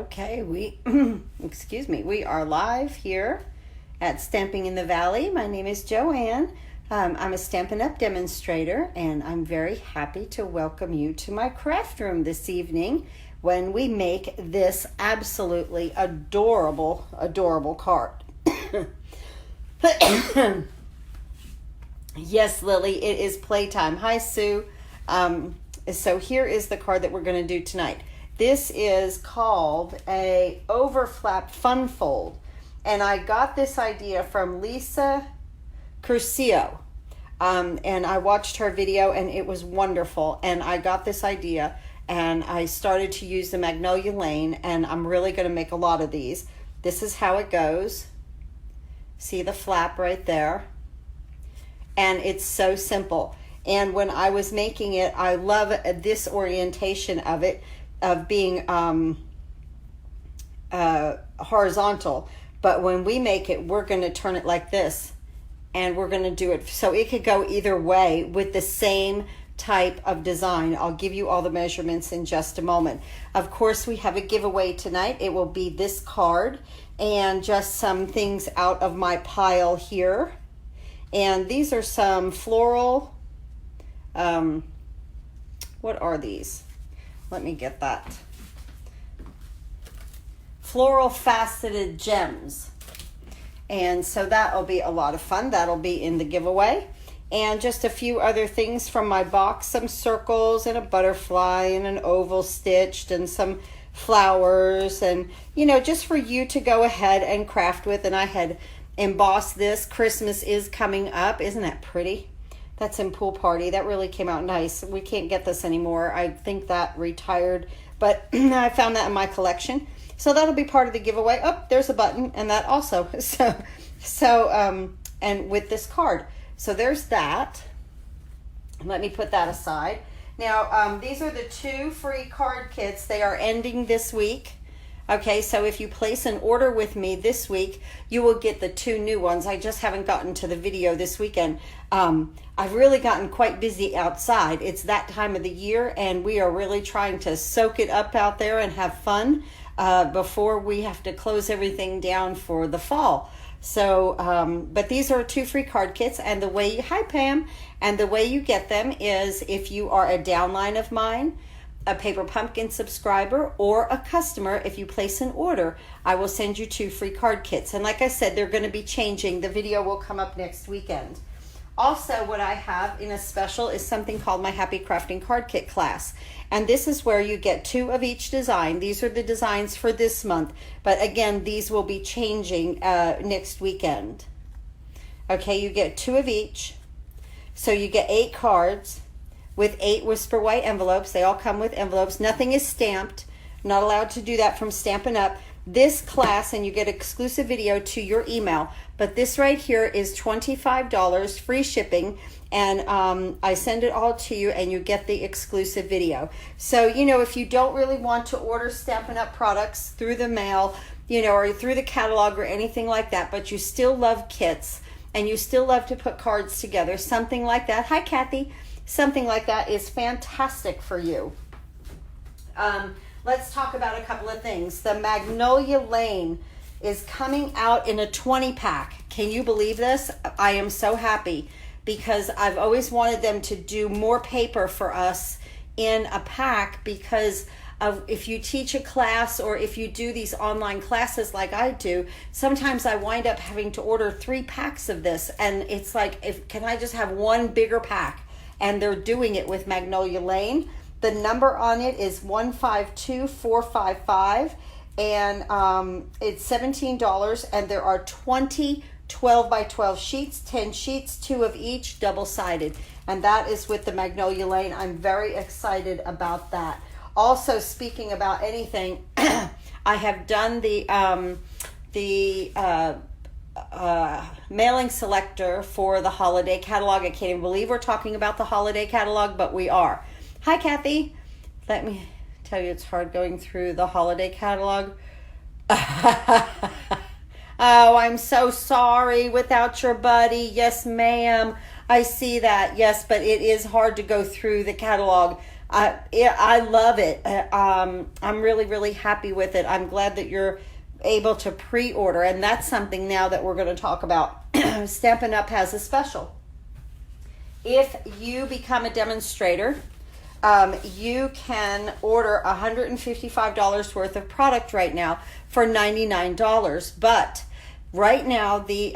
Okay, excuse me, we are live here at Stamping in the Valley. My name is Joanne. I'm a Stampin' Up demonstrator, and I'm very happy to welcome you to my craft room this evening when we make this absolutely adorable card. Yes, Lily, it is playtime. Hi, Sue. So here is the card that we're going to do tonight. This is called a overflap fun fold, and I got this idea from Lisa Curcio, and I watched her video and it was wonderful, and I got this idea and I started to use the Magnolia Lane, and I'm really going to make a lot of these. This is how it goes. See the flap right there, and it's so simple. And when I was making it, I love this orientation of it, of being horizontal. But when we make it, we're going to turn it like this, and we're going to do it so it could go either way with the same type of design. I'll give you all the measurements in just a moment. Of course, we have a giveaway tonight. It will be this card and just some things out of my pile here. And these are some floral, what are these? Let me get that. Floral faceted gems. And so that'll be a lot of fun. That'll be in the giveaway. And just a few other things from my box. Some circles and a butterfly and an oval stitched and some flowers. And, you know, just for you to go ahead and craft with. And I had embossed this. Christmas is coming up. Isn't that pretty? That's in Pool Party. That really came out nice. We can't get this anymore. I think that retired, but I found that in my collection. So that'll be part of the giveaway. Oh, there's a button, and that also. And with this card. So there's that. Let me put that aside. Now, these are the 2 free card kits. They are ending this week. Okay, so if you place an order with me this week, you will get the 2 new ones. I just haven't gotten to the video this weekend. I've really gotten quite busy outside. It's that time of the year, and we are really trying to soak it up out there and have fun before we have to close everything down for the fall. So, but these are 2 free card kits, and the way hi Pam, and the way you get them is if you are a downline of mine, a Paper Pumpkin subscriber, or a customer. If you place an order, I will send you 2 free card kits. And like I said, they're going to be changing. The video will come up next weekend. Also, what I have in a special is something called my Happy Crafting Card Kit class. And this is where you get 2 of each design. These are the designs for this month. But again, these will be changing next weekend. Okay, you get 2 of each. So you get 8 cards with 8 Whisper White envelopes. They all come with envelopes. Nothing is stamped. Not allowed to do that from Stampin' Up. This class, and you get exclusive video to your email, but this right here is $25, free shipping, and I send it all to you, and you get the exclusive video. So, you know, if you don't really want to order Stampin' Up products through the mail, you know, or through the catalog or anything like that, but you still love kits, and you still love to put cards together, something like that. Hi, Kathy. Something like that is fantastic for you. Let's talk about a couple of things. The Magnolia Lane is coming out in a 20-pack. Can you believe this? I am so happy because I've always wanted them to do more paper for us in a pack, because if you teach a class or if you do these online classes like I do, sometimes I wind up having to order 3 packs of this, and it's like, can I just have one bigger pack? And they're doing it with Magnolia Lane. The number on it is 152455, and it's $17, and there are 20 12 by 12 sheets, 10 sheets, 2 of each, double-sided, and that is with the Magnolia Lane. I'm very excited about that. Also, speaking about anything, I have done the mailing selector for the holiday catalog. I can't even believe we're talking about the holiday catalog, but we are. Hi, Kathy. Let me tell you, it's hard going through the holiday catalog. Oh, I'm so sorry without your buddy. Yes, ma'am. I see that. Yes, but it is hard to go through the catalog. I love it. I'm really, really happy with it. I'm glad that you're able to pre-order, and that's something now that we're going to talk about. Stampin' Up! Has a special. If you become a demonstrator, you can order $155 worth of product right now for $99. But right now, we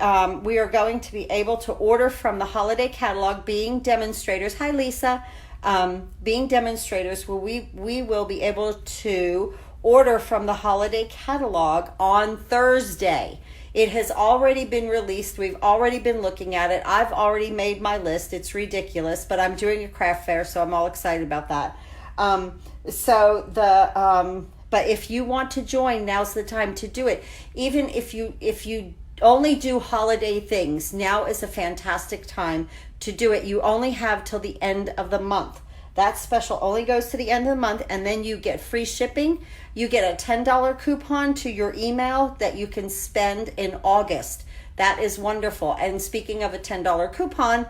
are going to be able to order from the holiday catalog, being demonstrators. Hi, Lisa. Being demonstrators, we will be able to order from the holiday catalog on Thursday. It has already been released. We've already been looking at it. I've already made my list. It's ridiculous, but I'm doing a craft fair, so I'm all excited about that. But if you want to join, now's the time to do it. Even if you only do holiday things, now is a fantastic time to do it. You only have till the end of the month. That special only goes to the end of the month, and then you get free shipping. You get a $10 coupon to your email that you can spend in August. That is wonderful. And speaking of a $10 coupon,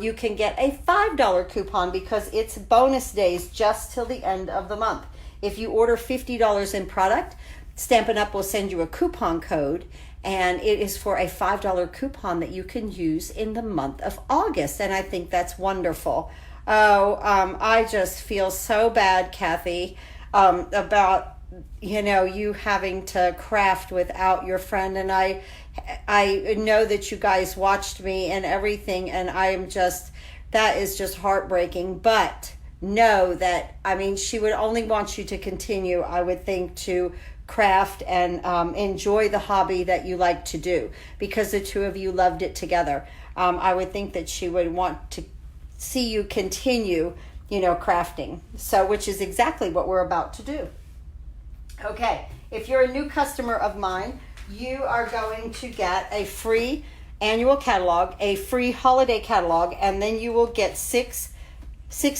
you can get a $5 coupon because it's bonus days just till the end of the month. If you order $50 in product, Stampin' Up! Will send you a coupon code, and it is for a $5 coupon that you can use in the month of August. And I think that's wonderful. Oh, I just feel so bad, Kathy, about, you having to craft without your friend. And I know that you guys watched me and everything, and that is just heartbreaking. But know that, she would only want you to continue, I would think, to craft and enjoy the hobby that you like to do, because the two of you loved it together. I would think that she would want to see you continue, crafting. So, which is exactly what we're about to do. Okay, if you're a new customer of mine, you are going to get a free annual catalog, a free holiday catalog, and then you will get 6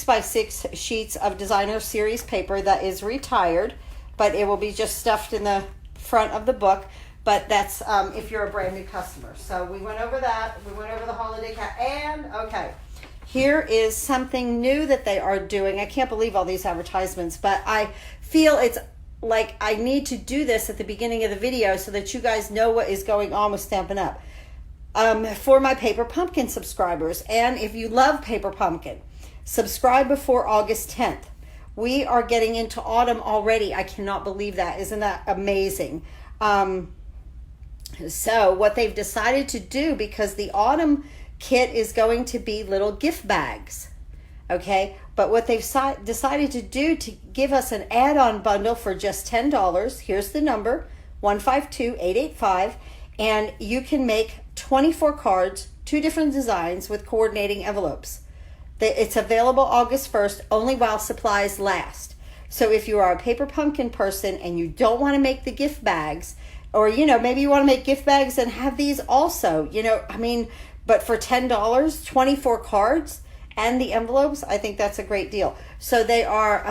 by 6 sheets of designer series paper that is retired, but it will be just stuffed in the front of the book. But that's if you're a brand new customer. So we went over that. We went over the holiday okay. Here is something new that they are doing. I can't believe all these advertisements, but I feel it's like I need to do this at the beginning of the video so that you guys know what is going on with Stampin' Up! For my Paper Pumpkin subscribers. And if you love Paper Pumpkin, subscribe before August 10th. We are getting into autumn already. I cannot believe that. Isn't that amazing? So what they've decided to do, because the autumn kit is going to be little gift bags, okay? But what they've decided to do to give us an add-on bundle for just $10, here's the number, 152885, and you can make 24 cards, 2 different designs with coordinating envelopes. It's available August 1st, only while supplies last. So if you are a Paper Pumpkin person and you don't want to make the gift bags, or, maybe you want to make gift bags and have these also, but for $10, 24 cards and the envelopes, I think that's a great deal. So they are,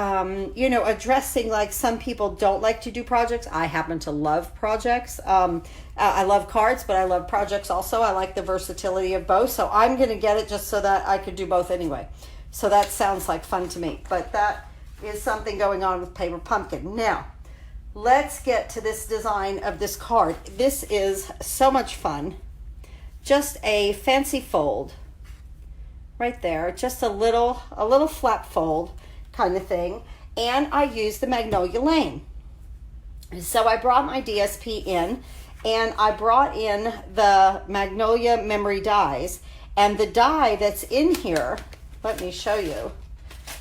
addressing, like, some people don't like to do projects. I happen to love projects. I love cards, but I love projects also. I like the versatility of both. So I'm going to get it just so that I could do both anyway. So that sounds like fun to me. But that is something going on with Paper Pumpkin. Now, let's get to this design of this card. This is so much fun. Just a fancy fold right there, just a little flap fold kind of thing. And I used the Magnolia Lane. So I brought my DSP in, and I brought in the Magnolia memory dies, and the die that's in here, let me show you,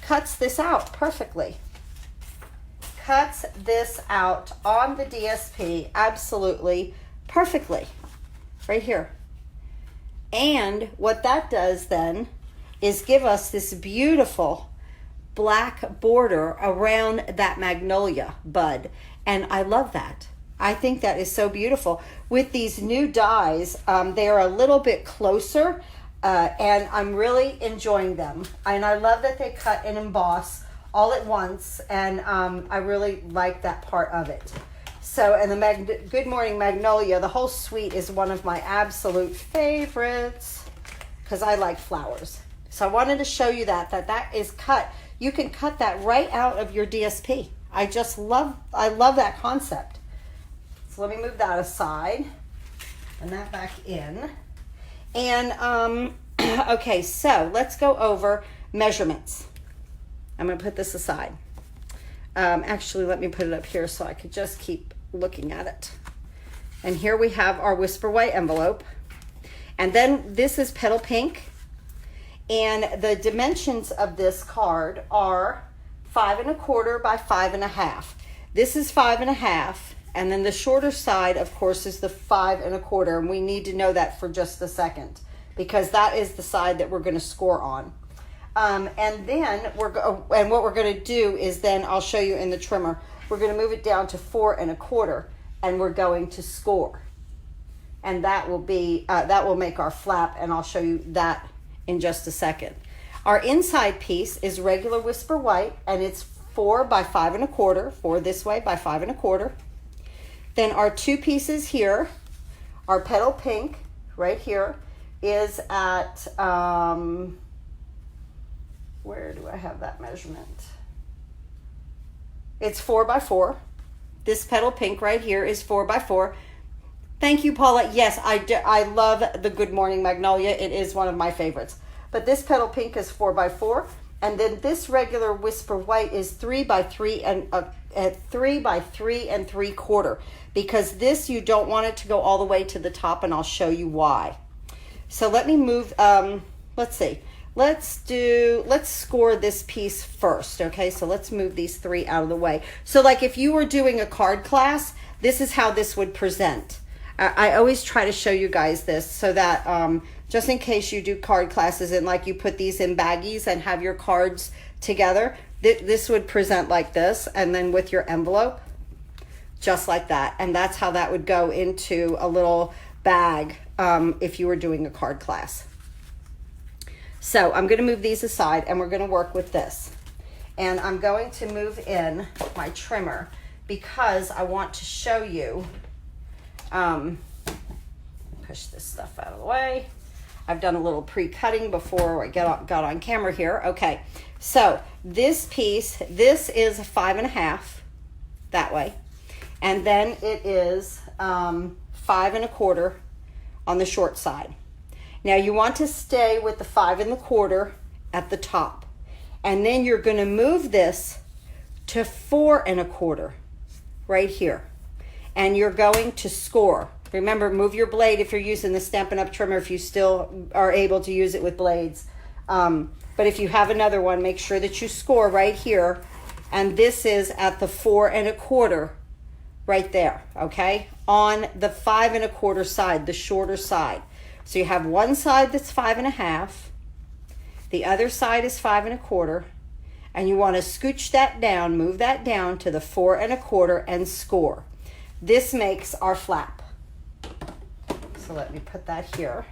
cuts this out perfectly. Cuts this out on the DSP absolutely perfectly right here. And what that does then is give us this beautiful black border around that magnolia bud. And I love that. I think that is so beautiful. With these new dies, they are a little bit closer, and I'm really enjoying them. And I love that they cut and emboss all at once, and I really like that part of it. So, and the Good Morning Magnolia, the whole suite is one of my absolute favorites because I like flowers. So I wanted to show you that is cut. You can cut that right out of your DSP. I love that concept. So let me move that aside and that back in. And okay, so let's go over measurements. I'm going to put this aside. Actually, let me put it up here so I could just keep looking at it. And here we have our Whisper White envelope. And then this is Petal Pink. And the dimensions of this card are 5 1/4 by 5 1/2. This is 5 1/2. And then the shorter side, of course, is the 5 1/4. And we need to know that for just a second, because that is the side that we're going to score on. And then and what we're going to do is then I'll show you in the trimmer. We're going to move it down to 4 1/4, and we're going to score. And that will be that will make our flap, and I'll show you that in just a second. Our inside piece is regular Whisper White, and it's 4 by 5 1/4, 4 this way by 5 1/4. Then our two pieces here, our Petal Pink right here, is at, where do I have that measurement? It's 4 by 4. This Petal Pink right here is 4 by 4. Thank you, Paula. Yes, I love the Good Morning Magnolia. It is one of my favorites. But this Petal Pink is 4 by 4, and then this regular Whisper White is 3 by 3 and 3 by 3 3/4. Because this, you don't want it to go all the way to the top, and I'll show you why. So let me move. Let's see. Let's score this piece first. Okay, so let's move these 3 out of the way. So like if you were doing a card class, this is how this would present. I always try to show you guys this so that just in case you do card classes and like you put these in baggies and have your cards together, this would present like this, and then with your envelope, just like that. And that's how that would go into a little bag if you were doing a card class. So I'm going to move these aside, and we're going to work with this. And I'm going to move in my trimmer because I want to show you. Push this stuff out of the way. I've done a little pre-cutting before I got on camera here. Okay, so this piece, this is 5 1/2 that way, and then it is 5 1/4 on the short side. Now you want to stay with the 5 1/4 at the top, and then you're going to move this to 4 1/4 right here, and you're going to score. Remember, move your blade if you're using the Stampin' Up! Trimmer, if you still are able to use it with blades. But if you have another one, make sure that you score right here. And this is at the 4 1/4 right there, okay? On the 5 1/4 side, the shorter side. So you have one side that's 5 1/2. The other side is 5 1/4. And you want to scooch that down, move that down to the 4 1/4 and score. This makes our flap. So let me put that here,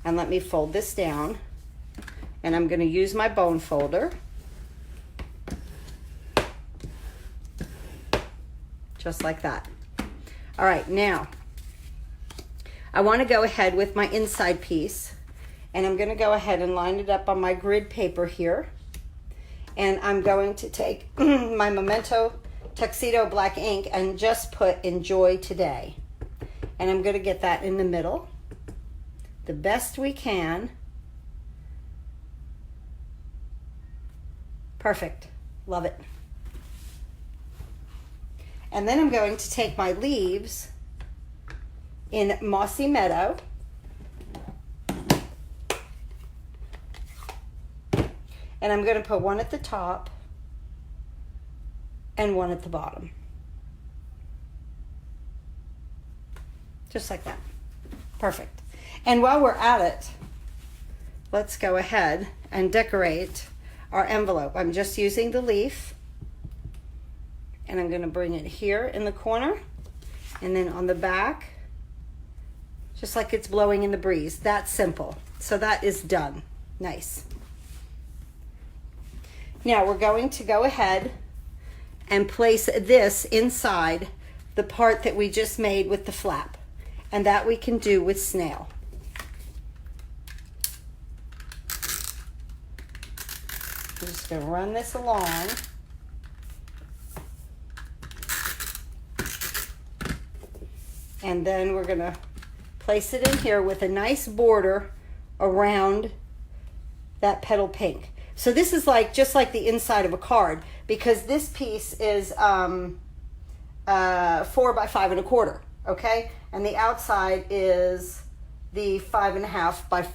and let me fold this down, and I'm going to use my bone folder, just like that. All right, now I want to go ahead with my inside piece, and I'm going to go ahead and line it up on my grid paper here, and I'm going to take my Memento Tuxedo black ink and just put Enjoy Today. And I'm going to get that in the middle the best we can. Perfect. Love it. And then I'm going to take my leaves in Mossy Meadow. And I'm going to put one at the top and one at the bottom. Just like that. Perfect. And while we're at it, let's go ahead and decorate our envelope. I'm just using the leaf, and I'm going to bring it here in the corner, and then on the back, just like it's blowing in the breeze. That's simple. So that is done. Nice. Now we're going to go ahead and place this inside the part that we just made with the flap. And that we can do with snail. I'm just going to run this along. And then we're going to place it in here with a nice border around that petal pink. So this is like just like the inside of a card, because this piece is 4 by 5 1/4, okay? And the outside is the 5 1/2 by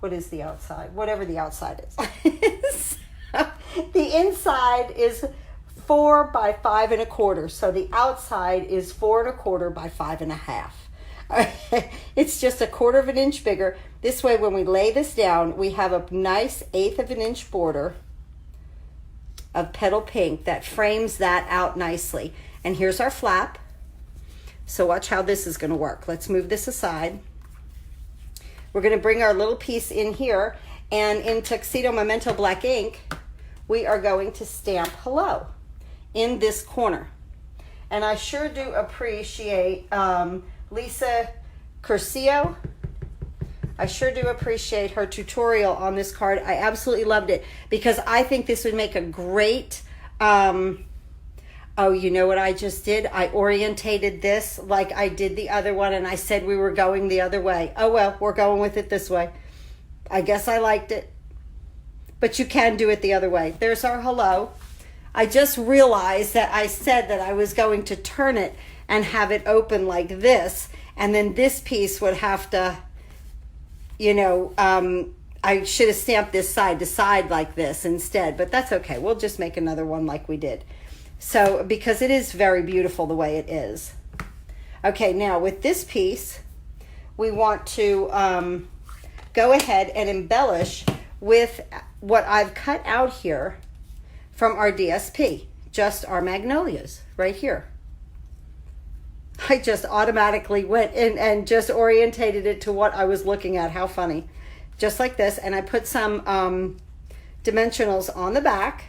what is the outside? Whatever the outside is. The inside is 4 by 5 1/4, so the outside is 4 1/4 by 5 1/2. It's just 1/4 of an inch bigger. This way, when we lay this down, we have a nice 1/8 of an inch border of petal pink that frames that out nicely. And here's our flap. So watch how this is going to work. Let's move this aside. We're going to bring our little piece in here, and in Tuxedo Memento Black ink, we are going to stamp hello in this corner. And I sure do appreciate Lisa Curcio. I sure do appreciate her tutorial on this card. I absolutely loved it, because I think this would make a great, oh, you know what I just did? I orientated this like I did the other one, and I said we were going the other way. Oh well, we're going with it this way. I guess I liked it, but you can do it the other way. There's our hello. I just realized that I said that I was going to turn it and have it open like this, and then this piece would have to, you know, I should have stamped this side to side like this instead, but that's okay. We'll just make another one like we did. So, because it is very beautiful the way it is. Okay, now with this piece, we want to go ahead and embellish with what I've cut out here from our DSP, just our magnolias right here. I just automatically went in and just orientated it to what I was looking at. How funny. Just like this. And I put some dimensionals on the back.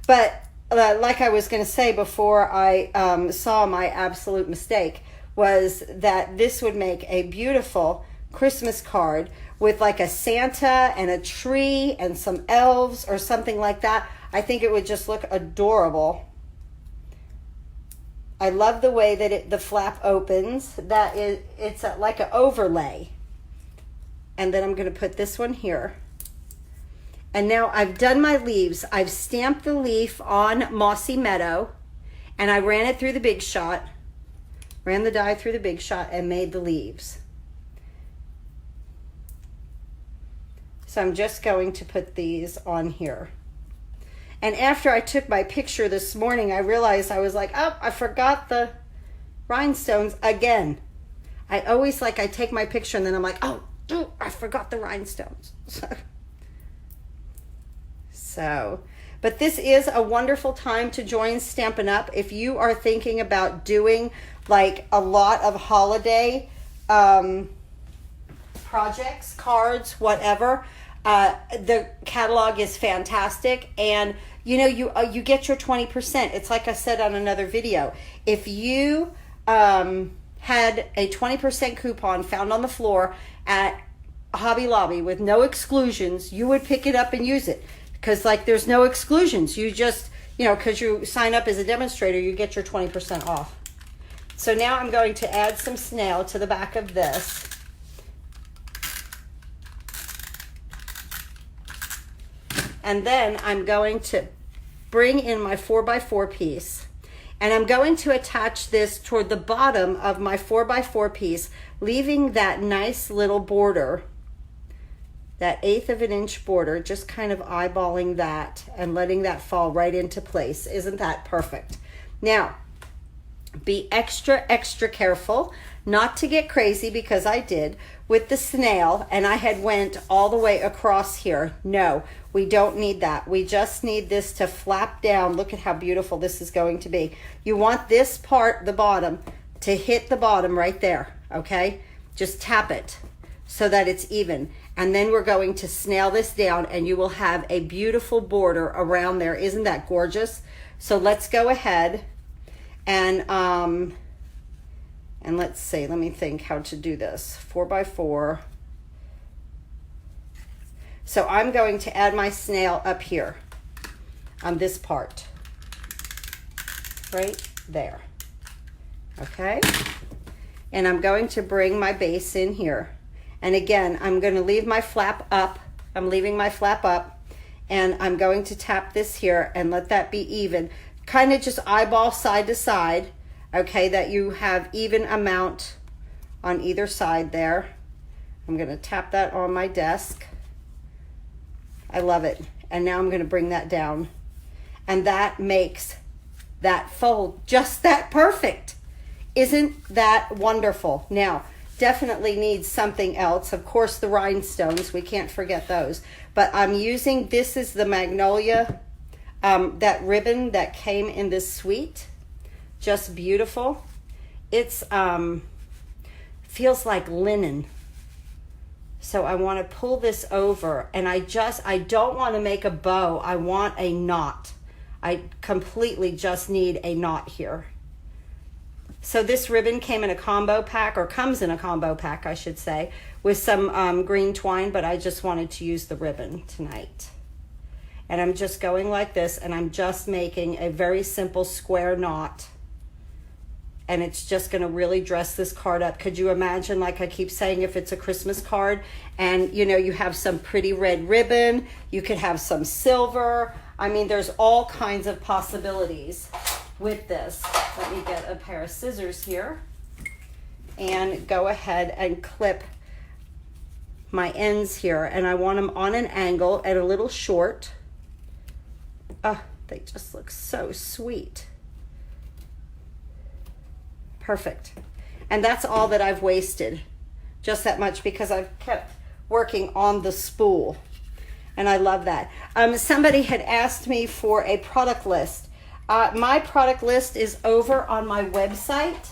But like I was going to say before I saw my absolute mistake, was that this would make a beautiful Christmas card with like a Santa and a tree and some elves or something like that. I think it would just look adorable. I love the way that the flap opens. That is, it's like an overlay. And then I'm going to put this one here. And now I've done my leaves. I've stamped the leaf on Mossy Meadow, and I ran it through the Big Shot, ran the die through the Big Shot, and made the leaves. So I'm just going to put these on here. And after I took my picture this morning, I realized I was like, oh, I forgot the rhinestones again. I always I take my picture and then I'm like, oh, I forgot the rhinestones. So, but this is a wonderful time to join Stampin' Up! If you are thinking about doing like a lot of holiday projects, cards, whatever, the catalog is fantastic. And you know, you get your 20%. It's like I said on another video. If you had a 20% coupon found on the floor at Hobby Lobby with no exclusions, you would pick it up and use it. Because like there's no exclusions. You just, you know, because you sign up as a demonstrator, you get your 20% off. So now I'm going to add some snail to the back of this. And then I'm going to bring in my 4x4 piece. And I'm going to attach this toward the bottom of my 4x4 piece, leaving that nice little border, that 1/8 of an inch border, just kind of eyeballing that and letting that fall right into place. Isn't that perfect? Now, be extra, extra careful not to get crazy, because I did with the snail and I had went all the way across here. No, we don't need that. We just need this to flap down. Look at how beautiful this is going to be. You want this part, the bottom, to hit the bottom right there, okay? Just tap it so that it's even. And then we're going to snail this down and you will have a beautiful border around there. Isn't that gorgeous? So let's go ahead and let's see, let me think how to do this. 4x4, So I'm going to add my snail up here on this part, right there. Okay, and I'm going to bring my base in here. And again, I'm going to leave my flap up. I'm leaving my flap up, and I'm going to tap this here and let that be even. Kind of just eyeball side to side, okay, that you have even amount on either side there. I'm going to tap that on my desk. I love it. And now I'm going to bring that down. And that makes that fold just that perfect. Isn't that wonderful? Now, definitely needs something else. Of course, the rhinestones, we can't forget those. But I'm using, this is the Magnolia, that ribbon that came in this suite. Just beautiful. It's, feels like linen. So I want to pull this over, and I don't want to make a bow. I want a knot. I completely just need a knot here. So this ribbon came in a combo pack, or comes in a combo pack, I should say, with some green twine, but I just wanted to use the ribbon tonight. And I'm just going like this, and I'm just making a very simple square knot. And it's just going to really dress this card up. Could you imagine, like I keep saying, if it's a Christmas card and you know you have some pretty red ribbon, you could have some silver. I mean, there's all kinds of possibilities with this. Let me get a pair of scissors here and go ahead and clip my ends here. And I want them on an angle and a little short. Oh, they just look so sweet. Perfect. And that's all that I've wasted, just that much, because I've kept working on the spool, and I love that. Somebody had asked me for a product list. My product list is over on my website,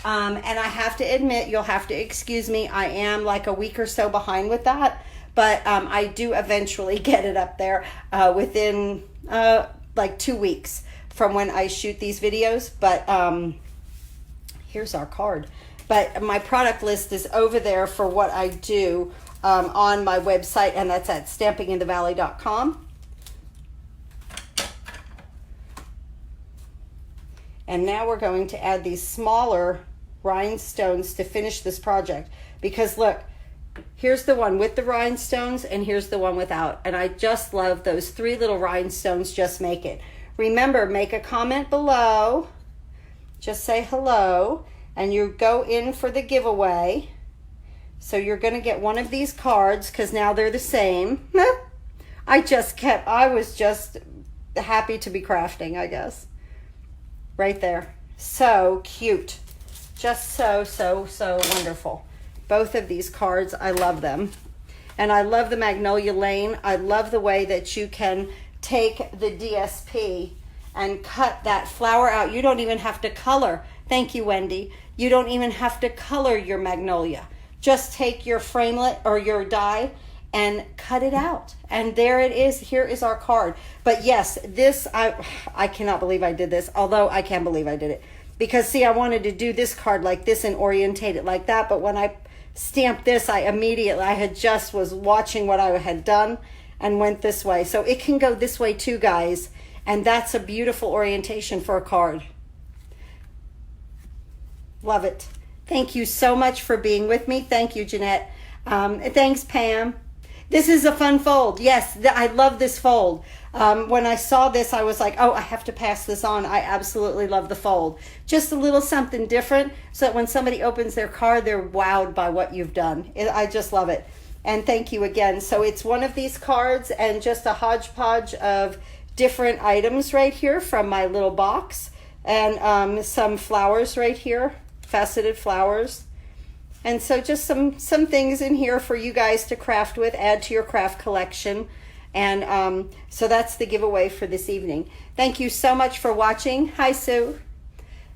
and I have to admit, you'll have to excuse me, I am like a week or so behind with that, but I do eventually get it up there within like 2 weeks from when I shoot these videos. But here's our card. But my product list is over there for what I do on my website, and that's at stampinginthevalley.com. And now we're going to add these smaller rhinestones to finish this project. Because look, here's the one with the rhinestones, and here's the one without. And I just love those 3 little rhinestones just make it. Remember, make a comment below. Just say hello, and you go in for the giveaway. So you're going to get one of these cards, because now they're the same. I was just happy to be crafting, I guess. Right there. So cute. Just so wonderful. Both of these cards, I love them. And I love the Magnolia Lane. I love the way that you can take the DSP and cut that flower out. You don't even have to color. Thank you, Wendy. You don't even have to color your Magnolia. Just take your framelit or your die and cut it out. And there it is. Here is our card. But yes, this, I cannot believe I did this, although I can believe I did it. Because see, I wanted to do this card like this and orientate it like that. But when I stamped this, I was watching what I had done and went this way. So it can go this way too, guys. And that's a beautiful orientation for a card. Love it. Thank you so much for being with me. Thank you, Jeanette. Thanks, Pam. This is a fun fold. Yes, I love this fold. When I saw this, I was like, oh, I have to pass this on. I absolutely love the fold. Just a little something different so that when somebody opens their card, they're wowed by what you've done. I just love it. And thank you again. So it's one of these cards and just a hodgepodge of different items right here from my little box, and some flowers right here, faceted flowers. And so just some things in here for you guys to craft with, add to your craft collection. And so that's the giveaway for this evening. Thank you so much for watching. Hi, Sue.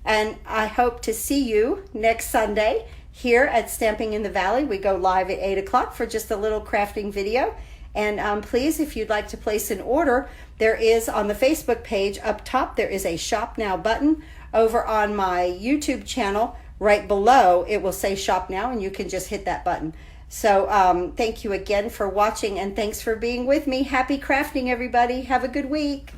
And I hope to see you next Sunday here at Stamping in the Valley. We go live at 8 o'clock for just a little crafting video. And please, if you'd like to place an order, there is on the Facebook page up top, there is a Shop Now button. Over on my YouTube channel, right below, it will say Shop Now, and you can just hit that button. So thank you again for watching, and thanks for being with me. Happy crafting, everybody. Have a good week.